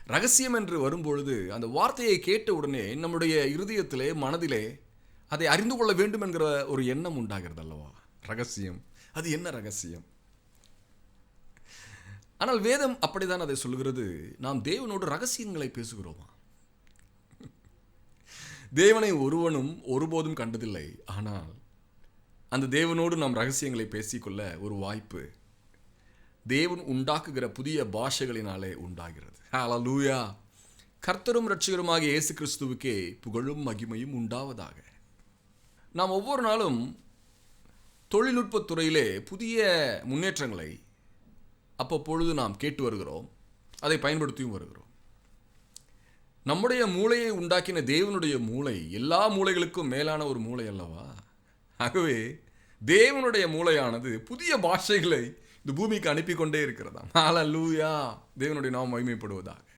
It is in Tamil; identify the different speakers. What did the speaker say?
Speaker 1: ரகசியம் என்று வரும்பொழுது அந்த வார்த்தையை கேட்ட உடனே நம்முடைய இருதயத்திலே மனதிலே அதை அறிந்து கொள்ள வேண்டும் என்கிற ஒரு எண்ணம் உண்டாகிறது அல்லவா? ரகசியம், அது என்ன ரகசியம்? ஆனால் வேதம் அப்படித்தான் அதை சொல்கிறது. நாம் தேவனோடு ரகசியங்களை பேசுகிறோமா? தேவனை ஒருவனும் ஒருபோதும் கண்டதில்லை. ஆனால் அந்த தேவனோடு நாம் ரகசியங்களை பேசிக்கொள்ள ஒரு வாய்ப்பு தேவன் உண்டாக்குகிற புதிய பாஷைகளினாலே உண்டாகிறது. ஹல்லேலூயா! கர்த்தரும் இரட்சகருமாகிய இயேசு கிறிஸ்துவுக்கே புகழும் மகிமையும் உண்டாவதாக. நாம் ஒவ்வொரு நாளும் தொழில்நுட்பத் துறையிலே புதிய முன்னேற்றங்களை அப்பப்பொழுது நாம் கேட்டு வருகிறோம், அதை பயன்படுத்தியும் வருகிறோம். நம்முடைய மூளையை உண்டாக்கின தேவனுடைய மூளை எல்லா மூளைகளுக்கும் மேலான ஒரு மூளை அல்லவா? ஆகவே தேவனுடைய மூளையானது புதிய பாஷைகளை இந்த பூமிக்கு அனுப்பி கொண்டே இருக்கிறதாம். ஹல்லேலூயா! தேவனுடைய நாமம் மகிமைப்படுவதாக.